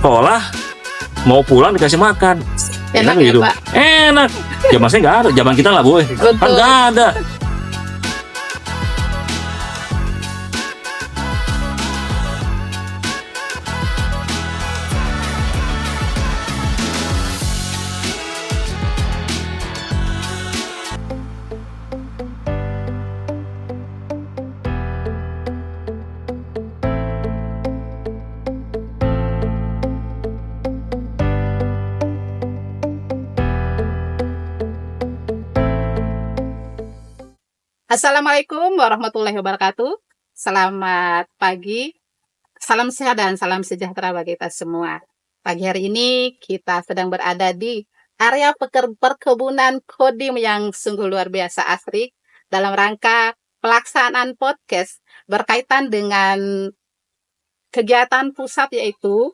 sekolah, mau pulang dikasih makan. Enak gitu. ya, Pak? Enak. Zaman saya nggak ada, zaman kita lah boy. Kan Betul. nggak ada. Assalamualaikum warahmatullahi wabarakatuh. Selamat pagi, salam sehat dan salam sejahtera bagi kita semua. Pagi hari ini kita sedang berada di area perkebunan Kodim yang sungguh luar biasa asri dalam rangka pelaksanaan podcast berkaitan dengan kegiatan pusat yaitu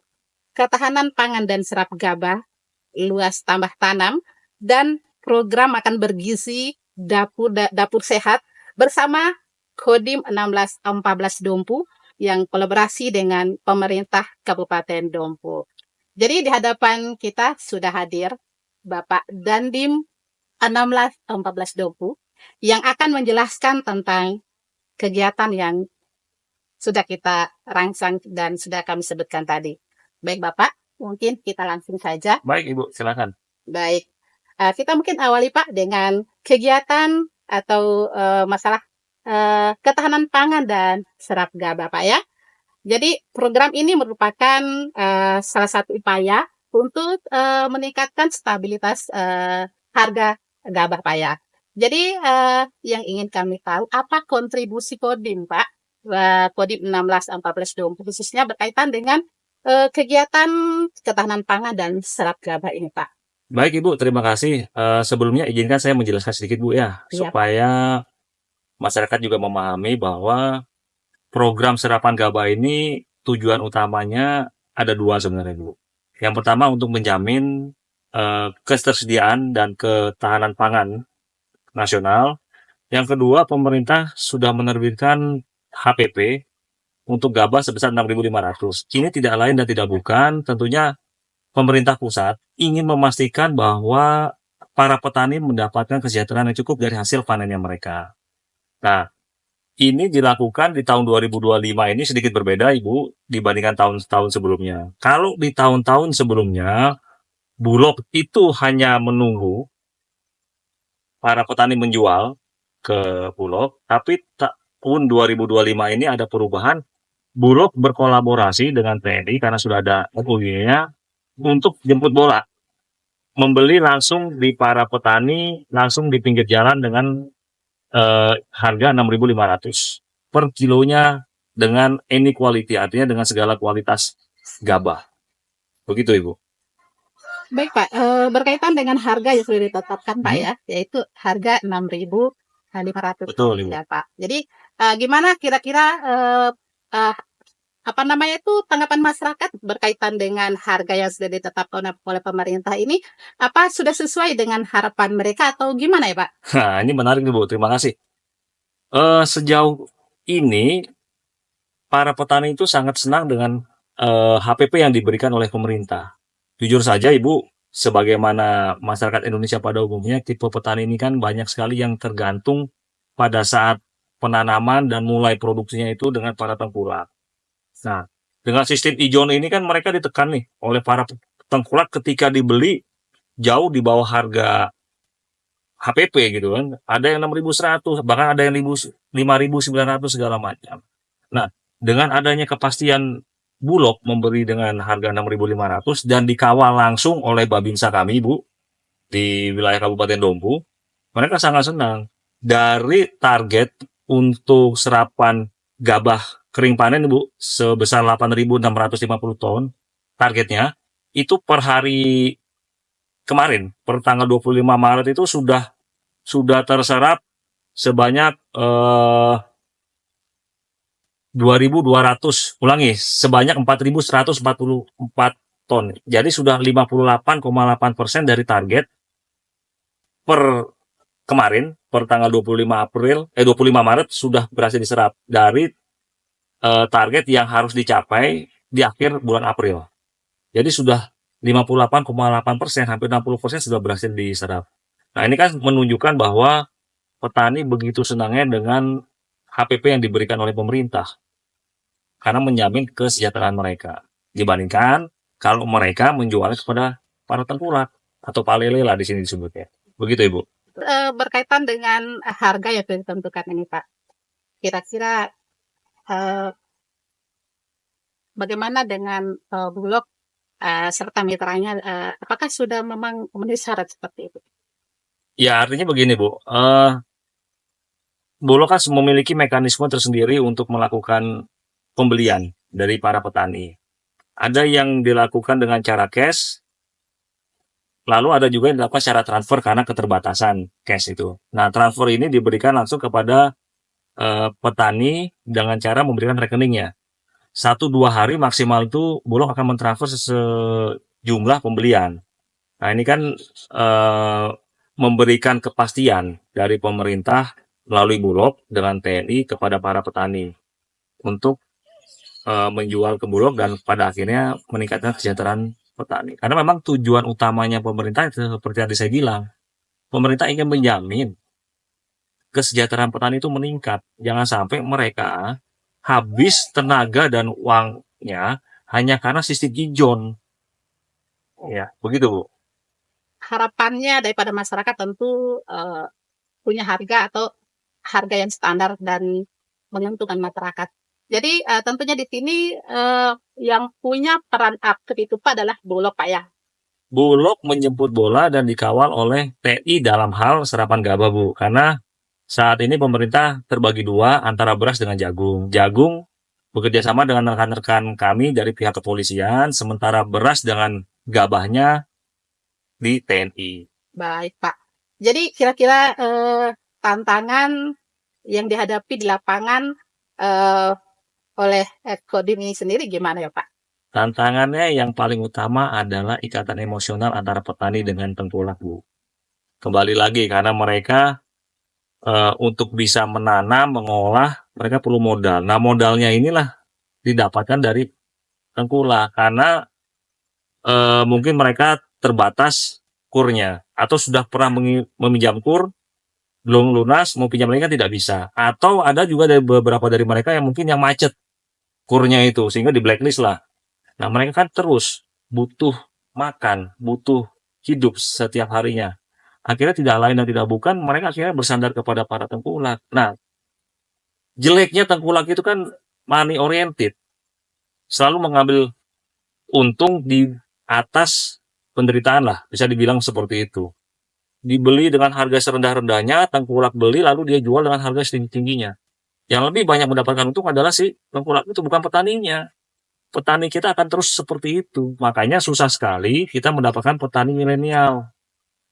ketahanan pangan dan serap gabah, luas tambah tanam, dan program makan bergizi dapur sehat bersama Kodim 1614 Dompu yang kolaborasi dengan pemerintah Kabupaten Dompu. Jadi di hadapan kita sudah hadir Bapak Dandim 1614 Dompu yang akan menjelaskan tentang kegiatan yang sudah kita rangsang dan sudah kami sebutkan tadi. Baik Bapak, mungkin kita langsung saja. Baik Ibu, silakan. Baik, kita mungkin awali Pak dengan kegiatan atau masalah ketahanan pangan dan serap gabah Pak ya. Jadi program ini merupakan salah satu upaya untuk meningkatkan stabilitas harga gabah Pak ya. Jadi yang ingin kami tahu apa kontribusi Kodim Pak, Kodim 1614 Dompu khususnya berkaitan dengan kegiatan ketahanan pangan dan serap gabah ini Pak. Baik Ibu, terima kasih. Sebelumnya izinkan saya menjelaskan sedikit Bu ya, Iya. supaya masyarakat juga memahami bahwa program serapan gabah ini tujuan utamanya ada dua sebenarnya Bu. Yang pertama untuk menjamin ketersediaan dan ketahanan pangan nasional. Yang kedua, pemerintah sudah menerbitkan HPP untuk gabah sebesar 6.500. Ini tidak lain dan tidak bukan tentunya pemerintah pusat ingin memastikan bahwa para petani mendapatkan kesejahteraan yang cukup dari hasil panennya mereka. Nah, ini dilakukan di tahun 2025 ini sedikit berbeda Ibu dibandingkan tahun-tahun sebelumnya. Kalau di tahun-tahun sebelumnya, Bulog itu hanya menunggu para petani menjual ke Bulog, tapi tahun 2025 ini ada perubahan. Bulog berkolaborasi dengan TNI karena sudah ada MOU-nya untuk jemput bola, membeli langsung di para petani, langsung di pinggir jalan dengan harga 6.500 per kilonya dengan any quality, artinya dengan segala kualitas gabah. Begitu Ibu. Baik Pak, berkaitan dengan harga yang sudah ditetapkan Pak ya, yaitu harga 6.500 Betul Ibu. ya Pak. Jadi gimana kira-kira tanggapan masyarakat berkaitan dengan harga yang sudah ditetapkan oleh pemerintah ini, apa sudah sesuai dengan harapan mereka atau gimana ya Pak? Nah, ini menarik nih Bu, terima kasih. Sejauh ini para petani itu sangat senang dengan HPP yang diberikan oleh pemerintah. Jujur saja Ibu, sebagaimana masyarakat Indonesia pada umumnya, tipe petani ini kan banyak sekali yang tergantung pada saat penanaman dan mulai produksinya itu dengan para tengkulak. Nah, dengan sistem ijon ini kan mereka ditekan nih oleh para tengkulak ketika dibeli jauh di bawah harga HPP gitu kan. Ada yang 6.100, bahkan ada yang 5.900 segala macam. Nah, dengan adanya kepastian Bulog memberi dengan harga 6.500 dan dikawal langsung oleh Babinsa kami Bu di wilayah Kabupaten Dompu, mereka sangat senang. Dari target untuk serapan gabah kering panen Bu sebesar 8.650 ton targetnya, itu per hari kemarin per tanggal 25 Maret itu sudah terserap sebanyak 2.200, ulangi, sebanyak 4.144 ton. Jadi sudah 58,8% dari target per kemarin per tanggal 25 Maret sudah berhasil diserap dari target yang harus dicapai di akhir bulan April. Jadi sudah 58,8%, hampir 60% sudah berhasil diserap. Nah, ini kan menunjukkan bahwa petani begitu senangnya dengan HPP yang diberikan oleh pemerintah karena menjamin kesejahteraan mereka. Dibandingkan kalau mereka menjualnya kepada para tengkulak atau palele lah di sini disebutnya. Begitu, Ibu. Berkaitan dengan harga yang sudah ditentukan ini, Pak. Kira-kira bagaimana dengan Bulog serta mitranya? Apakah sudah memang memenuhi syarat seperti itu? Ya, artinya begini, Bu. Bulog kan memiliki mekanisme tersendiri untuk melakukan pembelian dari para petani. Ada yang dilakukan dengan cara cash, lalu ada juga yang dilakukan secara transfer karena keterbatasan cash itu. Nah, transfer ini diberikan langsung kepada petani dengan cara memberikan rekeningnya. 1-2 hari maksimal itu Bulog akan mentransfer sejumlah pembelian. Nah, ini kan memberikan kepastian dari pemerintah melalui Bulog dengan TNI kepada para petani untuk menjual ke Bulog dan pada akhirnya meningkatkan kesejahteraan petani. Karena memang tujuan utamanya pemerintah itu seperti yang saya bilang, pemerintah ingin menjamin kesejahteraan petani itu meningkat. Jangan sampai mereka habis tenaga dan uangnya hanya karena sistem ijon. Ya, begitu, Bu. Harapannya daripada masyarakat tentu punya harga atau harga yang standar dan menguntungkan masyarakat. Jadi tentunya di sini yang punya peran aktif itu Pak adalah Bulog, Pak ya. Bulog menjemput bola dan dikawal oleh TNI dalam hal serapan gabah, Bu. Karena saat ini pemerintah terbagi dua antara beras dengan jagung. Jagung bekerja sama dengan rekan-rekan kami dari pihak kepolisian, sementara beras dengan gabahnya di TNI. Baik, Pak. Jadi kira-kira tantangan yang dihadapi di lapangan oleh Kodim ini sendiri gimana ya, Pak? Tantangannya yang paling utama adalah ikatan emosional antara petani dengan tengkulak, Bu. Kembali lagi karena mereka untuk bisa menanam, mengolah, mereka perlu modal. Nah, modalnya inilah didapatkan dari tengkulak karena mungkin mereka terbatas kurnya atau sudah pernah meminjam kur belum lunas mau pinjam lagi kan tidak bisa, atau ada juga dari beberapa dari mereka yang mungkin yang macet kurnya itu sehingga di blacklist lah. Nah, mereka kan terus butuh makan, butuh hidup setiap harinya. Akhirnya tidak lain dan tidak bukan, mereka akhirnya bersandar kepada para tengkulak. Nah, jeleknya tengkulak itu kan money oriented. Selalu mengambil untung di atas penderitaan lah, bisa dibilang seperti itu. Dibeli dengan harga serendah-rendahnya, tengkulak beli lalu dia jual dengan harga setinggi-tingginya. Yang lebih banyak mendapatkan untung adalah si tengkulak itu, bukan petaninya. Petani kita akan terus seperti itu. Makanya susah sekali kita mendapatkan petani milenial.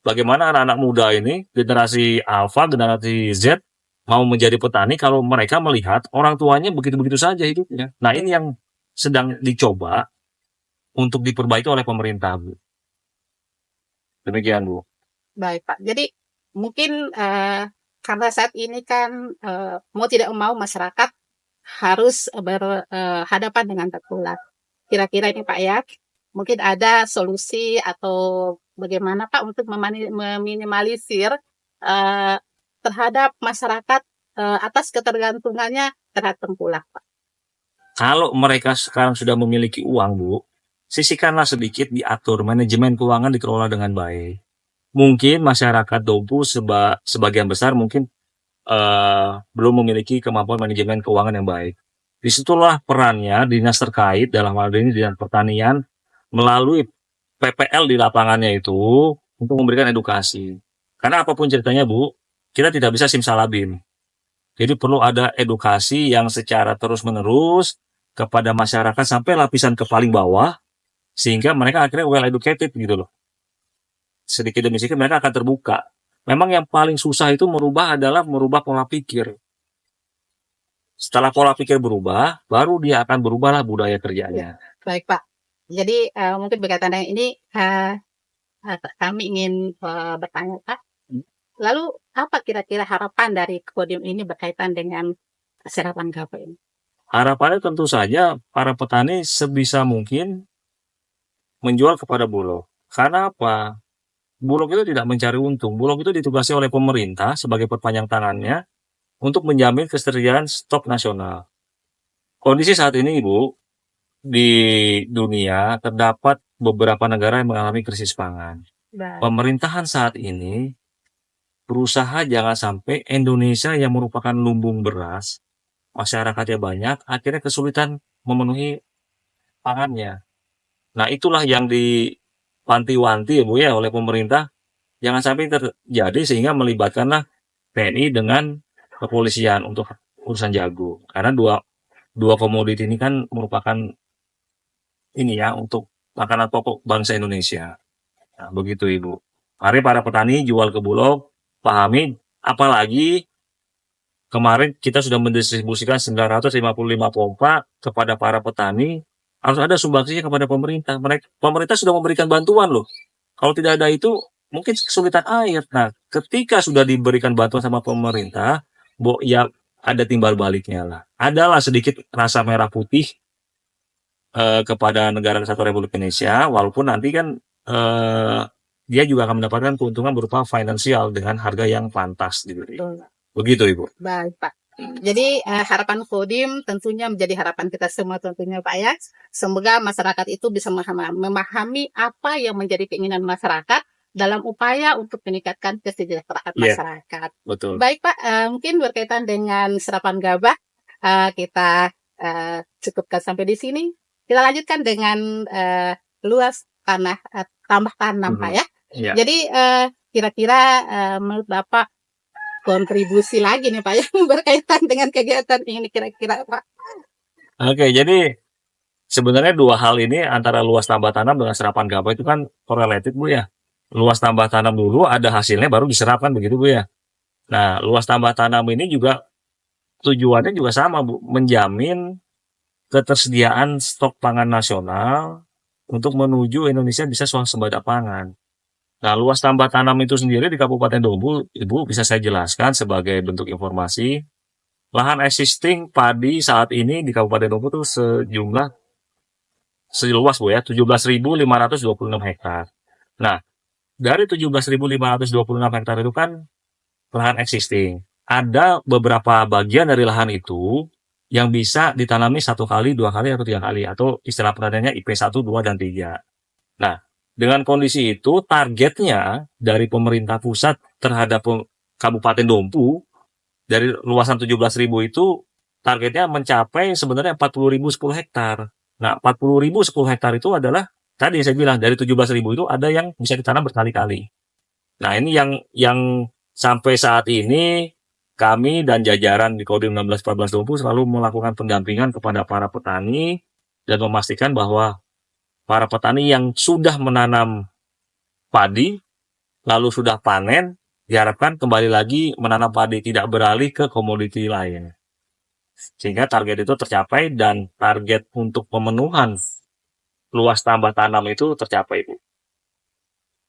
Bagaimana anak-anak muda ini, generasi Alpha, generasi Z, mau menjadi petani kalau mereka melihat orang tuanya begitu-begitu saja hidupnya. Nah, ini yang sedang dicoba untuk diperbaiki oleh pemerintah, Bu. Demikian, Bu. Baik, Pak. Jadi mungkin karena saat ini kan mau tidak mau masyarakat harus berhadapan dengan tengkulak. Kira-kira ini Pak ya, mungkin ada solusi atau bagaimana Pak untuk meminimalisir terhadap masyarakat atas ketergantungannya terhadap tengkulak, Pak. Kalau mereka sekarang sudah memiliki uang, Bu, sisihkanlah sedikit, diatur, manajemen keuangan dikelola dengan baik. Mungkin masyarakat Dompu sebagian besar mungkin belum memiliki kemampuan manajemen keuangan yang baik. Disitulah perannya dinas terkait, dalam hal ini dinas pertanian, melalui PPL di lapangannya itu untuk memberikan edukasi. Karena apapun ceritanya, Bu, kita tidak bisa simsalabim. Jadi perlu ada edukasi yang secara terus-menerus kepada masyarakat sampai lapisan ke paling bawah, sehingga mereka akhirnya well educated gitu loh. Sedikit demi sedikit mereka akan terbuka. Memang yang paling susah itu adalah merubah pola pikir. Setelah pola pikir berubah, baru dia akan berubahlah budaya kerjanya. Baik, Pak. Jadi mungkin berkaitan dengan ini kami ingin bertanya, Pak. Lalu apa kira-kira harapan dari Kodim ini berkaitan dengan serapan gabah ini? Harapannya tentu saja para petani sebisa mungkin menjual kepada Bulog. Karena apa? Bulog itu tidak mencari untung. Bulog itu ditugasi oleh pemerintah sebagai perpanjang tangannya untuk menjamin ketersediaan stok nasional. Kondisi saat ini, Ibu, di dunia terdapat beberapa negara yang mengalami krisis pangan. Baik. Pemerintahan saat ini berusaha jangan sampai Indonesia yang merupakan lumbung beras, masyarakatnya banyak, akhirnya kesulitan memenuhi pangannya. Nah, itulah yang diwanti-wanti ya Bu ya oleh pemerintah, jangan sampai terjadi sehingga melibatkanlah TNI dengan kepolisian untuk urusan jagung. Karena dua komoditi ini kan merupakan ini ya untuk makanan pokok bangsa Indonesia. Nah, begitu Ibu. Mari para petani jual ke Bulog, pahami, apalagi kemarin kita sudah mendistribusikan 955 pompa kepada para petani, harus ada sumbangsihnya kepada pemerintah. Pemerintah sudah memberikan bantuan loh. Kalau tidak ada itu, mungkin kesulitan air. Nah, ketika sudah diberikan bantuan sama pemerintah, ya ada timbal baliknya lah. Adalah sedikit rasa merah putih kepada negara kesatuan Republik Indonesia, walaupun nanti kan dia juga akan mendapatkan keuntungan berupa finansial dengan harga yang pantas gitu. Begitu Ibu. Baik Pak. Jadi harapan Kodim tentunya menjadi harapan kita semua tentunya Pak ya. Semoga masyarakat itu bisa memahami apa yang menjadi keinginan masyarakat dalam upaya untuk meningkatkan kesejahteraan masyarakat. Betul. Baik Pak, mungkin berkaitan dengan serapan gabah kita cukupkan sampai di sini. Kita lanjutkan dengan luas tanah tambah tanam Pak ya. Iya. Jadi kira-kira menurut Bapak kontribusi lagi nih Pak ya berkaitan dengan kegiatan ini kira-kira Pak. Oke, jadi sebenarnya dua hal ini antara luas tambah tanam dengan serapan gabah itu kan correlated Bu ya. Luas tambah tanam dulu ada hasilnya baru diserapkan begitu Bu ya. Nah, luas tambah tanam ini juga tujuannya juga sama Bu, menjamin ketersediaan stok pangan nasional untuk menuju Indonesia bisa swasembada pangan. Nah, luas tambah tanam itu sendiri di Kabupaten Dompu, Ibu bisa saya jelaskan sebagai bentuk informasi. Lahan existing padi saat ini di Kabupaten Dompu itu seluas Bu ya, 17.526 hektar. Nah, dari 17.526 hektar itu kan lahan existing. Ada beberapa bagian dari lahan itu yang bisa ditanami 1 kali, 2 kali, atau 3 kali. Atau istilah pertaniannya IP1, 2, dan 3. Nah, dengan kondisi itu, targetnya dari pemerintah pusat terhadap Kabupaten Dompu, dari luasan 17.000 itu, targetnya mencapai sebenarnya 40.000 10 hektar. Nah, 40.000 10 hektar itu adalah, tadi saya bilang, dari 17.000 itu ada yang bisa ditanam berkali-kali. Nah, ini yang sampai saat ini, kami dan jajaran di Kodim 1614 Dompu selalu melakukan pendampingan kepada para petani, dan memastikan bahwa para petani yang sudah menanam padi, lalu sudah panen, diharapkan kembali lagi menanam padi, tidak beralih ke komoditi lain. Sehingga target itu tercapai dan target untuk pemenuhan luas tambah tanam itu tercapai, Bu.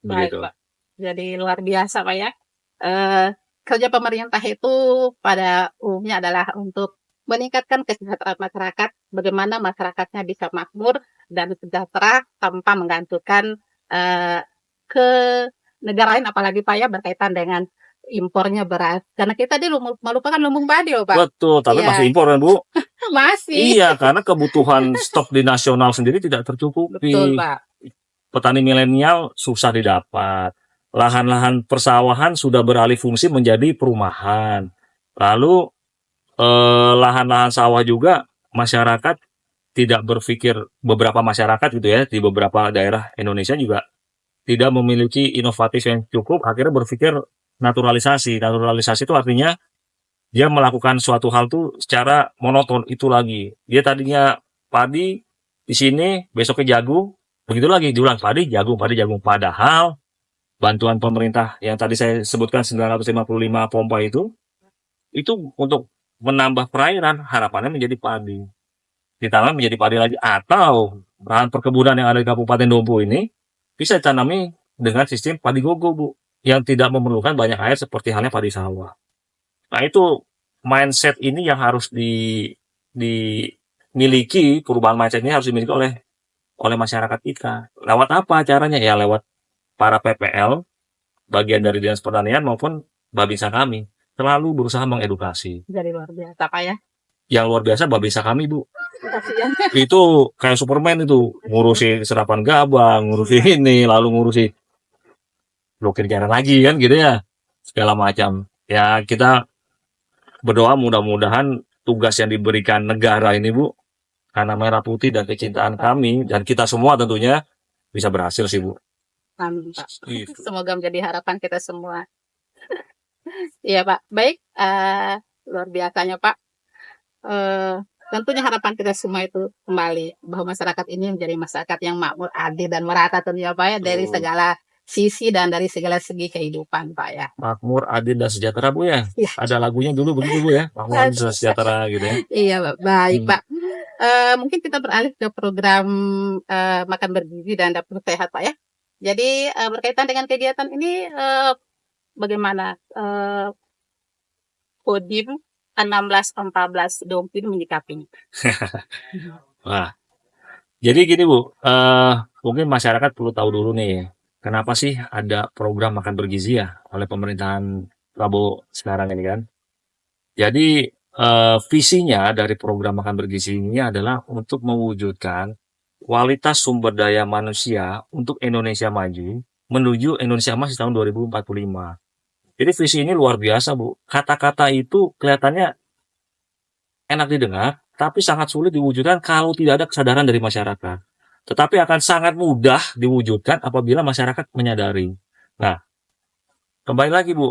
Baik, Pak. Jadi luar biasa, Pak ya. Kerja pemerintah itu pada umumnya adalah untuk meningkatkan kesejahteraan masyarakat, bagaimana masyarakatnya bisa makmur dan sejahtera tanpa menggantungkan ke negara lain, apalagi Pak ya berkaitan dengan impornya beras. Karena kita melupakan lumbung padi, Pak. Betul, tapi Iya. masih impor kan Bu? Masih. Iya, karena kebutuhan stok di nasional sendiri tidak tercukupi. Betul, Pak. Petani milenial susah didapat. Lahan-lahan persawahan sudah beralih fungsi menjadi perumahan. Lalu lahan-lahan sawah juga masyarakat tidak berpikir, beberapa masyarakat gitu ya, di beberapa daerah Indonesia juga tidak memiliki inovatif yang cukup, akhirnya berpikir naturalisasi. Naturalisasi itu artinya dia melakukan suatu hal tuh secara monoton, itu lagi. Dia tadinya padi di sini, besoknya jagung, begitu lagi diulang padi, jagung, padi, jagung. Padahal bantuan pemerintah yang tadi saya sebutkan 955 pompa itu untuk menambah perairan, harapannya menjadi padi. Ditanam menjadi padi lagi, atau lahan perkebunan yang ada di Kabupaten Dompu ini bisa ditanami dengan sistem padi gogo, Bu, yang tidak memerlukan banyak air seperti halnya padi sawah. Nah, itu mindset ini yang harus dimiliki, perubahan mindset ini harus dimiliki oleh oleh masyarakat kita. Lewat apa caranya? Ya lewat para PPL, bagian dari Dinas Pertanian maupun Babinsa kami. Selalu berusaha mengedukasi. Jadi luar biasa Pak ya. Yang luar biasa Babinsa kami, Bu. Kasihan. Itu kayak Superman itu. Ngurusi serapan gabah, ngurusi ini, lalu ngurusi blokir jalan lagi kan gitu ya. Segala macam. Ya kita berdoa mudah-mudahan tugas yang diberikan negara ini, Bu, karena merah putih dan kecintaan kami dan kita semua tentunya bisa berhasil sih, Bu. Amin Pak. Gitu. Semoga menjadi harapan kita semua. Iya Pak. Baik, luar biasanya Pak. Tentunya harapan kita semua itu kembali bahwa masyarakat ini menjadi masyarakat yang makmur, adil dan merata tentunya Pak ya, dari Betul. segala sisi dan dari segala segi kehidupan Pak ya. Makmur, adil, dan sejahtera, Bu ya. Iya. Ada lagunya dulu begitu, Bu ya. Makmur, adil, dan sejahtera gitu ya. Iya Pak. Baik Hmm. Pak. Mungkin kita beralih ke program makan bergizi dan dapur sehat Pak ya. Jadi berkaitan dengan kegiatan ini bagaimana Kodim 1614 Dompin menyikapinya? Wah, jadi gini, Bu. Mungkin masyarakat perlu tahu dulu nih, kenapa sih ada program makan bergizi ya oleh pemerintahan Prabowo sekarang ini kan. Jadi visinya dari program makan bergizi ini adalah untuk mewujudkan kualitas sumber daya manusia untuk Indonesia maju menuju Indonesia emas di tahun 2045. Jadi visi ini luar biasa, Bu. Kata-kata itu kelihatannya enak didengar, tapi sangat sulit diwujudkan kalau tidak ada kesadaran dari masyarakat. Tetapi akan sangat mudah diwujudkan apabila masyarakat menyadari. Nah, kembali lagi, Bu.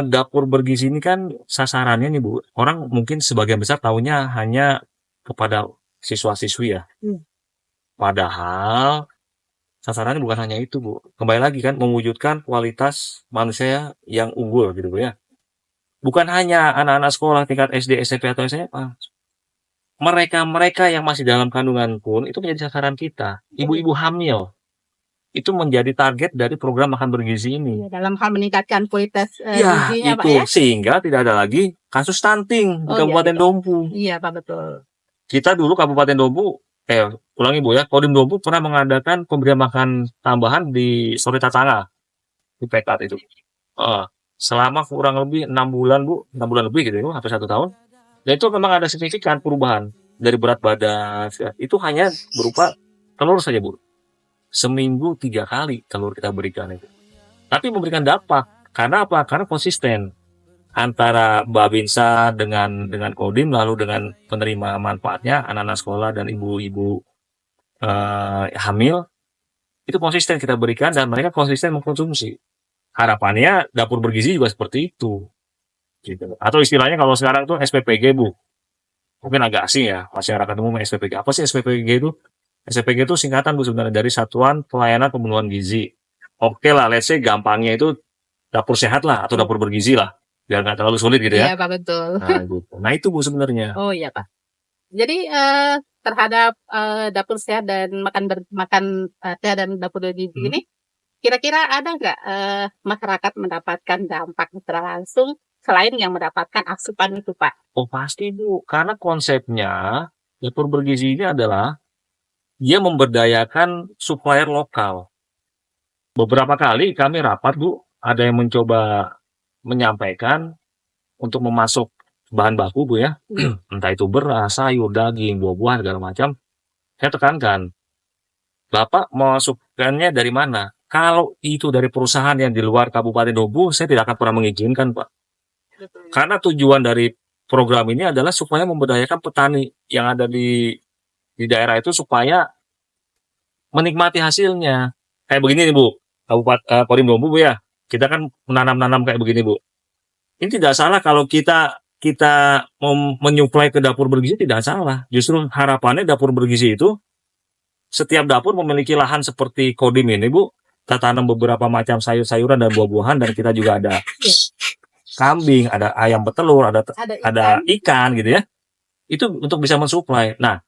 Dapur bergizi ini kan sasarannya nih, Bu. Orang mungkin sebagian besar tahunya hanya kepada siswa-siswi ya. Padahal sasarannya bukan hanya itu, Bu. Kembali lagi kan mewujudkan kualitas manusia yang unggul gitu, Bu ya. Bukan hanya anak-anak sekolah tingkat SD, SMP atau SMA. Mereka-mereka yang masih dalam kandungan pun itu menjadi sasaran kita. Ibu-ibu hamil itu menjadi target dari program makan bergizi ini. Dalam hal meningkatkan kualitas Ya, gizinya Pak itu ya. sehingga tidak ada lagi kasus stunting di Oh, iya, Kabupaten betul. Dompu. Iya Pak, betul. Kita dulu Kabupaten Dompu, ulangi Bu ya, Kodim Dompu pernah mengadakan pemberian makan tambahan di Sore Tatanga, di Pekat itu. Selama kurang lebih 6 bulan, Bu, 6 bulan lebih gitu ya, hampir 1 tahun. Dan itu memang ada signifikan perubahan dari berat badan. Itu hanya berupa telur saja, Bu. Seminggu 3 kali telur kita berikan itu. Tapi memberikan dampak. Karena apa? Karena konsisten antara Babinsa dengan Kodim, lalu dengan penerima manfaatnya anak-anak sekolah dan ibu-ibu hamil, itu konsisten kita berikan dan mereka konsisten mengkonsumsi. Harapannya dapur bergizi juga seperti itu, gitu. Atau istilahnya kalau sekarang tuh SPPG, Bu. Mungkin agak asing ya masyarakat umum SPPG. Apa sih SPPG itu? SPPG itu singkatan, Bu, sebenarnya dari Satuan Pelayanan Pemenuhan Gizi. Oke lah, let's say gampangnya itu dapur sehat lah atau dapur bergizi lah, biar nggak terlalu sulit gitu ya. Iya Pak, betul. Nah, gitu. Nah itu, Bu, sebenarnya. Oh iya Pak. Jadi terhadap dapur sehat dan makan sehat dan dapur bergizi ini, kira-kira ada nggak masyarakat mendapatkan dampak secara langsung selain yang mendapatkan asupan itu Pak? Oh pasti, Bu, karena konsepnya dapur bergizi ini adalah dia memberdayakan supplier lokal. Beberapa kali kami rapat, Bu, ada yang mencoba menyampaikan untuk memasuk bahan baku, Bu ya, entah itu beras, sayur, daging, buah-buahan, segala macam. Saya tekankan, Bapak memasukkannya dari mana? Kalau itu dari perusahaan yang di luar Kabupaten Dompu, saya tidak akan pernah mengizinkan, Pak. Betul. Karena tujuan dari program ini adalah supaya memberdayakan petani yang ada di daerah itu supaya menikmati hasilnya. Kayak begini nih, Bu. Kabupaten Kodim Dompu, Bu ya. Kita kan menanam-nanam kayak begini, Bu. Ini tidak salah kalau kita mau menyuplai ke dapur bergizi, tidak salah. Justru harapannya dapur bergizi itu setiap dapur memiliki lahan seperti Kodim ini, Bu. Kita tanam beberapa macam sayur-sayuran dan buah-buahan dan kita juga ada kambing, ada ayam petelur, ada ikan gitu ya. Itu untuk bisa mensuplai. Nah,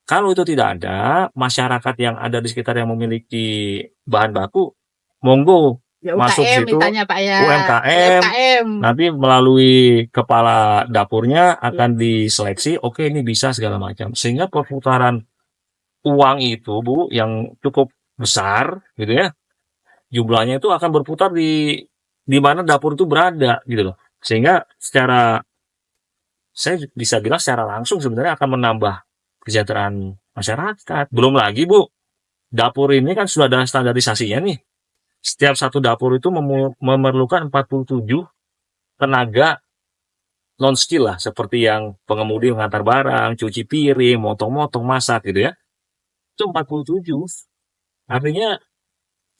kalau itu tidak ada, masyarakat yang ada di sekitar yang memiliki bahan baku, monggo Ya, masuk UKM situ, misalnya Pak ya. UMKM. Nanti melalui kepala dapurnya akan diseleksi, oke ini bisa segala macam. Sehingga perputaran uang itu Bu yang cukup besar gitu ya, jumlahnya itu akan berputar di mana dapur itu berada gitu loh. Sehingga saya bisa bilang secara langsung sebenarnya akan menambah kesejahteraan masyarakat. Belum lagi Bu, dapur ini kan sudah ada standarisasinya nih. Setiap satu dapur itu memerlukan 47 tenaga non skill lah, seperti yang pengemudi mengantar barang, cuci piring, motong-motong, masak gitu ya. Itu 47. Artinya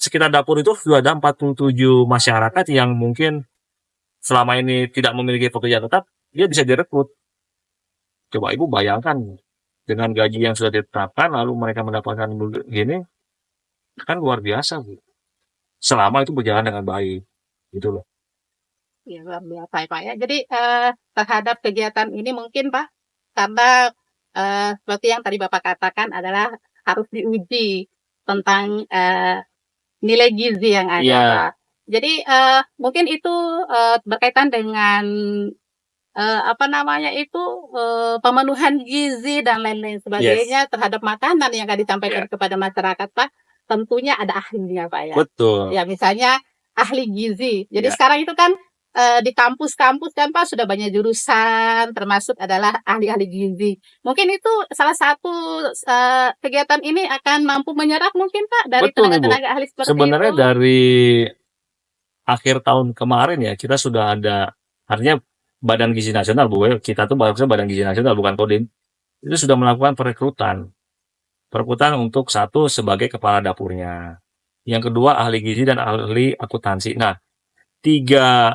sekitar dapur itu sudah ada 47 masyarakat yang mungkin selama ini tidak memiliki pekerjaan tetap, dia bisa direkrut. Coba Ibu bayangkan, dengan gaji yang sudah ditetapkan, lalu mereka mendapatkan gini, kan luar biasa, Bu. Selama itu berjalan dengan baik, gitu loh. Ya, luar biasa ya, Pak ya. Jadi terhadap kegiatan ini mungkin Pak, karena seperti yang tadi Bapak katakan adalah harus diuji tentang nilai gizi yang ada, Iya, Pak. Jadi mungkin itu berkaitan dengan apa namanya itu pemenuhan gizi dan lain-lain yes, sebagainya terhadap makanan yang akan disampaikan ya, kepada masyarakat, Pak. Tentunya ada ahlinya, Pak ya. betul, Ya, misalnya ahli gizi. Jadi ya, sekarang itu kan di kampus-kampus kan Pak sudah banyak jurusan, termasuk adalah ahli-ahli gizi. Mungkin itu salah satu kegiatan ini akan mampu menyerap mungkin Pak dari betul Ibu. tenaga-tenaga ahli seperti Sebenarnya itu. dari akhir tahun kemarin ya, kita sudah ada, artinya Badan Gizi Nasional, Bu, kita tuh maksudnya Badan Gizi Nasional, bukan Kodim, itu sudah melakukan perekrutan. Perekrutan untuk satu sebagai kepala dapurnya. Yang kedua ahli gizi dan ahli akuntansi. Nah, tiga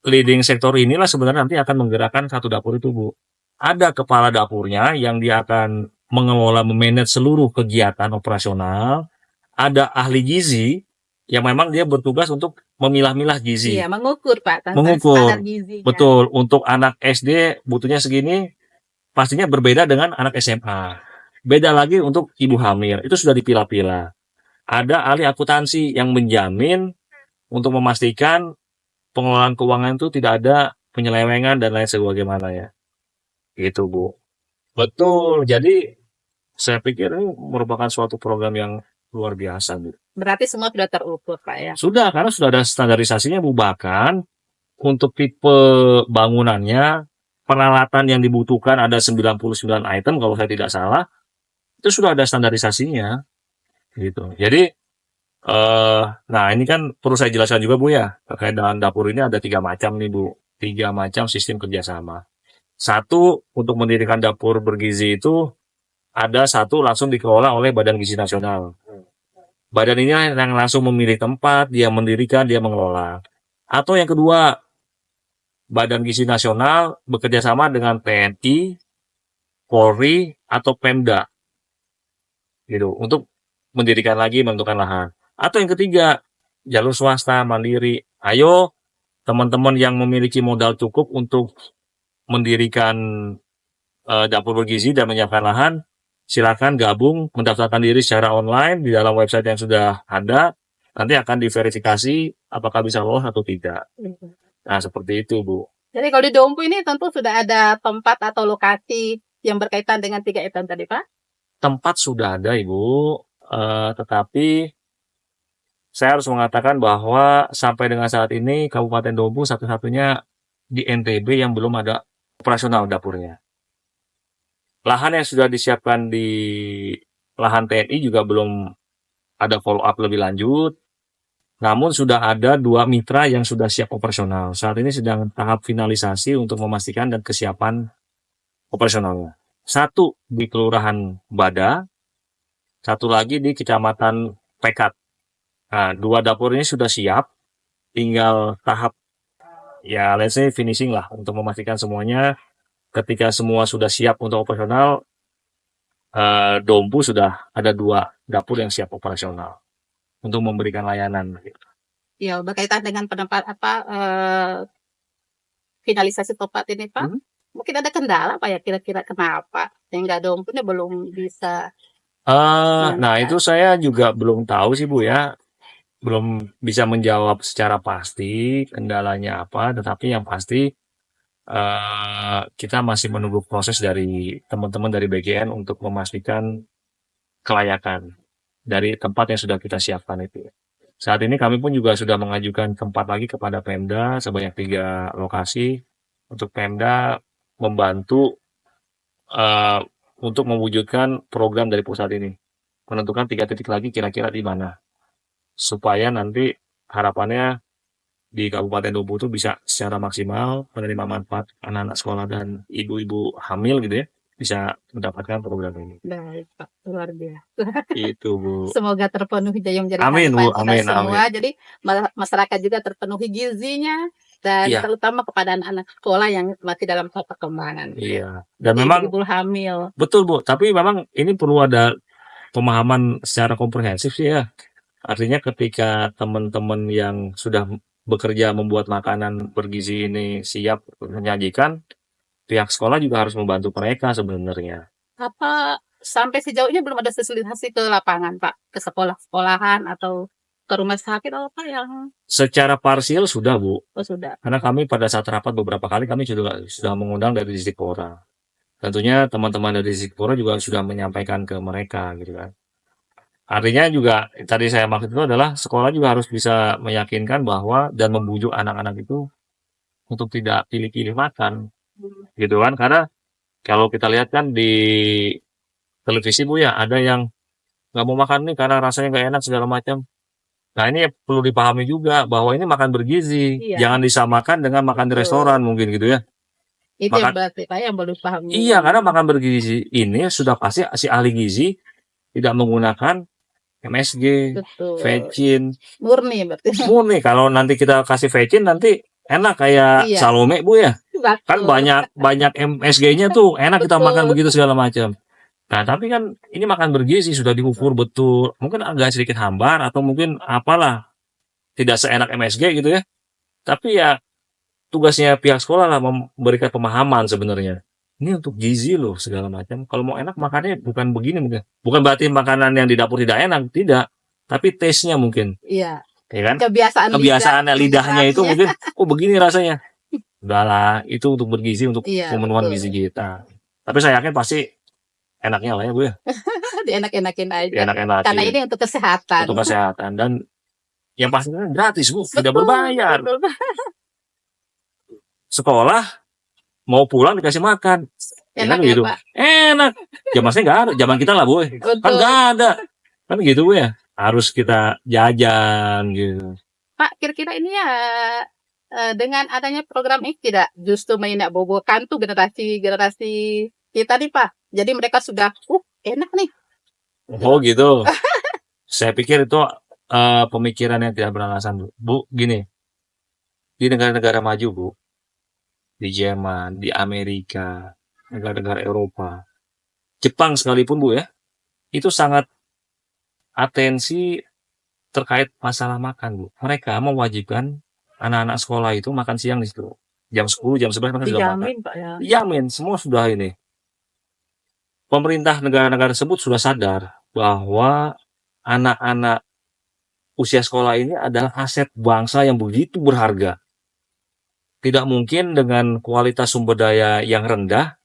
leading sektor inilah sebenarnya nanti akan menggerakkan satu dapur itu, Bu. Ada kepala dapurnya yang dia akan mengelola, memanage seluruh kegiatan operasional. Ada ahli gizi yang memang dia bertugas untuk memilah-milah gizi. Iya, mengukur Pak tentang standar Mengukur. gizinya. Betul, untuk anak SD butuhnya segini, pastinya berbeda dengan anak SMA. Beda lagi untuk ibu hamil, itu sudah dipilah-pilah. Ada ahli akuntansi yang menjamin untuk memastikan pengelolaan keuangan itu tidak ada penyelewengan dan lain sebagainya ya. Gitu, Bu. Betul. Jadi saya pikir ini merupakan suatu program yang luar biasa, Bu. Berarti semua sudah terukur Pak ya. Sudah, karena sudah ada standarisasinya, Bu. Bahkan untuk tipe bangunannya, peralatan yang dibutuhkan ada 99 item kalau saya tidak salah, itu sudah ada standarisasinya gitu. Jadi nah ini kan perlu saya jelaskan juga Bu ya, terkait dengan dapur ini ada 3 macam nih Bu, 3 macam sistem kerjasama. Satu, untuk mendirikan dapur bergizi itu ada satu langsung dikelola oleh Badan Gizi Nasional. Badan ini yang langsung memilih tempat, dia mendirikan, dia mengelola. Atau yang kedua, Badan Gizi Nasional bekerja sama dengan TNI, Polri, atau Pemda gitu untuk mendirikan lagi, menentukan lahan. Atau yang ketiga, jalur swasta mandiri. Ayo teman-teman yang memiliki modal cukup untuk mendirikan dapur bergizi dan menyiapkan lahan, silakan gabung, mendaftarkan diri secara online di dalam website yang sudah ada. Nanti akan diverifikasi apakah bisa lolos atau tidak. Nah, seperti itu, Bu. Jadi kalau di Dompu ini tentu sudah ada tempat atau lokasi yang berkaitan dengan 3 item tadi Pak? Tempat sudah ada, Ibu. Tetapi saya harus mengatakan bahwa sampai dengan saat ini Kabupaten Dompu satu-satunya di NTB yang belum ada operasional dapurnya. Lahan yang sudah disiapkan di lahan TNI juga belum ada follow up lebih lanjut. Namun sudah ada 2 mitra yang sudah siap operasional. Saat ini sedang tahap finalisasi untuk memastikan dan kesiapan operasionalnya. Satu di Kelurahan Bada, satu lagi di Kecamatan Pekat. Nah, 2 dapur ini sudah siap, tinggal tahap ya let's say finishing lah untuk memastikan semuanya. Ketika semua sudah siap untuk operasional, Dompu sudah ada 2 dapur yang siap operasional untuk memberikan layanan. Ya, berkaitan dengan pendapat finalisasi tempat ini Pak. Mungkin ada kendala Pak ya kira-kira kenapa sehingga Dompu ini belum bisa. Nah itu saya juga belum tahu sih Bu ya, belum bisa menjawab secara pasti kendalanya apa, tetapi yang pasti kita masih menunggu proses dari teman-teman dari BGN untuk memastikan kelayakan dari tempat yang sudah kita siapkan itu. Saat ini kami pun juga sudah mengajukan tempat lagi kepada Pemda sebanyak 3 lokasi untuk Pemda membantu untuk mewujudkan program dari pusat ini. Menentukan 3 titik lagi kira-kira di mana. Supaya nanti harapannya di Kabupaten Lubu itu bisa secara maksimal menerima manfaat anak-anak sekolah dan ibu-ibu hamil gitu ya, bisa mendapatkan program ini. Baik, Pak. Luar biasa. Itu, Bu. Semoga terpenuhi ya yang menjadi Amin, Bu. harapan kita Amin, semua. amin. Jadi masyarakat juga terpenuhi gizinya dan Iya, terutama kepada anak-anak sekolah yang masih dalam tahap perkembangan. iya. Dan Untuk memang ibu-ibu hamil. betul, Bu. Tapi memang ini perlu ada pemahaman secara komprehensif sih ya. Artinya ketika teman-teman yang sudah bekerja membuat makanan bergizi ini siap menyajikan, pihak sekolah juga harus membantu mereka sebenarnya. Apa sampai sejauh ini belum ada sosialisasi ke lapangan, Pak? Ke sekolah-sekolahan atau ke rumah sakit atau apa yang Secara parsial sudah, Bu. sudah? Karena kami pada saat rapat beberapa kali kami sudah mengundang dari Distipora. Tentunya teman-teman dari Distipora juga sudah menyampaikan ke mereka gitu kan. Artinya juga tadi saya maksud itu adalah sekolah juga harus bisa meyakinkan bahwa dan membujuk anak-anak itu untuk tidak pilih-pilih makan gitu kan. Karena kalau kita lihat kan di televisi Bu ya, ada yang nggak mau makan nih karena rasanya nggak enak segala macam. Nah ini perlu dipahami juga bahwa ini makan bergizi, Iya, jangan disamakan dengan makan di betul. restoran mungkin gitu ya. Itu yang Makan, berarti Pak yang belum pahami. iya karena makan bergizi ini sudah pasti si ahli gizi tidak menggunakan MSG, Betul. vecin, Murni berarti. murni. Kalau nanti kita kasih vecin nanti enak kayak Iya, Salome Bu ya. Kan betul. banyak MSG-nya tuh, enak kita makan Betul. begitu segala macam. Nah, tapi kan ini makan bergizi sudah diukur betul. Mungkin agak sedikit hambar atau mungkin apalah, tidak seenak MSG gitu ya. Tapi ya tugasnya pihak sekolah lah memberikan pemahaman sebenarnya. Ini untuk gizi loh segala macam. Kalau mau enak makannya bukan begini mungkin. Bukan berarti makanan yang di dapur tidak enak, tidak. Tapi taste-nya mungkin, Iya, ya kan? kebiasaan Kebiasaannya lidahnya itu lidah. mungkin, oh begini rasanya. Udahlah, itu untuk bergizi, untuk Iya, pemenuhan betul. gizi kita. Tapi saya yakin pasti enaknya lah ya Bu ya. Dienak-enakin aja. Enak-enakin. Karena ini untuk kesehatan. Untuk kesehatan. Dan yang pastinya gratis Bu, tidak Betul, berbayar. betul. Sekolah mau pulang dikasih makan. Enak Kan ya, gitu. Pak? Enak. Zaman saya nggak ada, zaman kita lah Bu. Kan Betul. nggak ada. Kan gitu Bu ya. Harus kita jajan gitu. Pak, kira-kira ini ya dengan adanya program ini tidak justru menindakbobokan tuh generasi kita nih Pak. Jadi mereka sudah enak nih. Oh gitu. Saya pikir itu pemikiran yang tidak beralasan Bu. Bu, gini. Di negara-negara maju Bu, di Jerman, di Amerika, negara-negara Eropa, Jepang sekalipun Bu ya, itu sangat atensi terkait masalah makan Bu. Mereka mewajibkan anak-anak sekolah itu makan siang di situ. Jam 10, jam 11 mereka sudah makan. Dijamin Pak ya. Dijamin, semua sudah ini. Pemerintah negara-negara tersebut sudah sadar bahwa anak-anak usia sekolah ini adalah aset bangsa yang begitu berharga. Tidak mungkin dengan kualitas sumber daya yang rendah,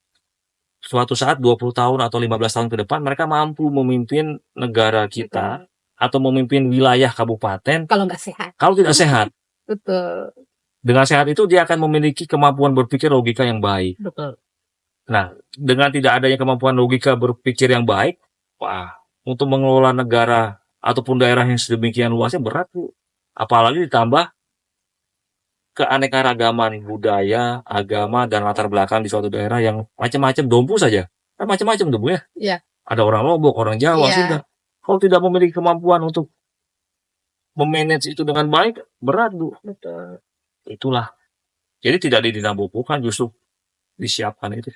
suatu saat 20 tahun atau 15 tahun ke depan mereka mampu memimpin negara kita atau memimpin wilayah kabupaten Kalau nggak sehat. kalau tidak sehat. Betul. Dengan sehat itu dia akan memiliki kemampuan berpikir logika yang baik. Betul. Nah, dengan tidak adanya kemampuan logika berpikir yang baik, wah, untuk mengelola negara ataupun daerah yang sedemikian luasnya berat Bu. Apalagi ditambah keanekaragaman budaya, agama, dan latar belakang di suatu daerah yang macam-macam, dompu saja. Kan macam-macam tuh Bu ya. Iya. Ada orang Lombok, orang Jawa, Iya. Sunda. Kalau tidak memiliki kemampuan untuk memanage itu dengan baik, berat Bu. Betul. Itulah. Jadi tidak didinabobokan, justru disiapkan itu.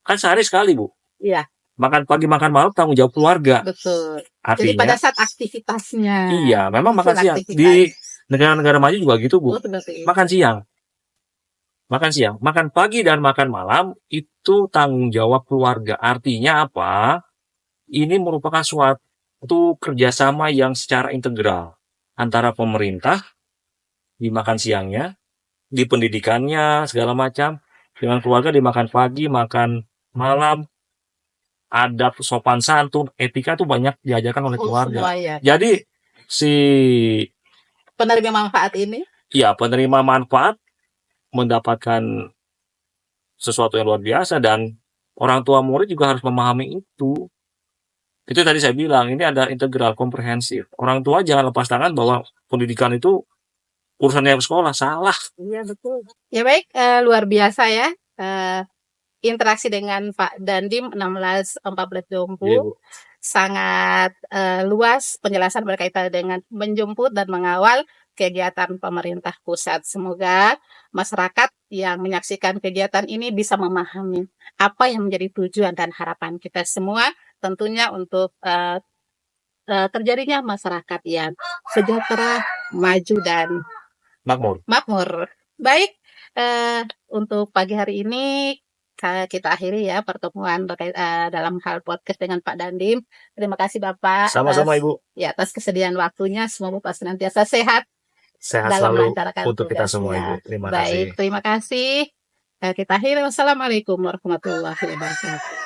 Kan sehari sekali Bu. Iya. Makan pagi, makan malam, tanggung jawab keluarga. Betul. Jadi Artinya, pada saat aktivitasnya. iya, memang makan Hasil siang. aktivitas. Di negara-negara maju juga gitu Bu. Seperti itu. Makan siang. Makan siang. Makan pagi dan makan malam itu tanggung jawab keluarga. Artinya apa? Ini merupakan suatu kerjasama yang secara integral antara pemerintah di makan siangnya, di pendidikannya segala macam, dengan keluarga dimakan pagi, makan malam. adab, sopan santun, etika tuh banyak diajarkan oleh keluarga. Semua ya. Jadi si Penerima manfaat ini penerima manfaat mendapatkan sesuatu yang luar biasa, dan orang tua murid juga harus memahami itu. Itu tadi saya bilang, ini ada integral, komprehensif. Orang tua jangan lepas tangan bahwa pendidikan itu urusannya sekolah, salah. Iya betul. Ya baik, luar biasa ya. Interaksi dengan Pak Dandim 1614 Iya, Bu. sangat luas penjelasan berkaitan dengan menjemput dan mengawal kegiatan pemerintah pusat. Semoga masyarakat yang menyaksikan kegiatan ini bisa memahami apa yang menjadi tujuan dan harapan kita semua, tentunya untuk terjadinya masyarakat yang sejahtera, maju, dan makmur. Baik, untuk pagi hari ini kita akhiri ya pertemuan dalam hal podcast dengan Pak Dandim. Terima kasih Bapak Sama-sama, Ibu. atas kesediaan waktunya. Semoga Bapak senantiasa sehat Sehat dalam selalu melancarkan untuk kita semua, tugasnya. Ibu. Terima Baik, kasih. terima kasih. Kita akhiri. Wassalamualaikum warahmatullahi wabarakatuh.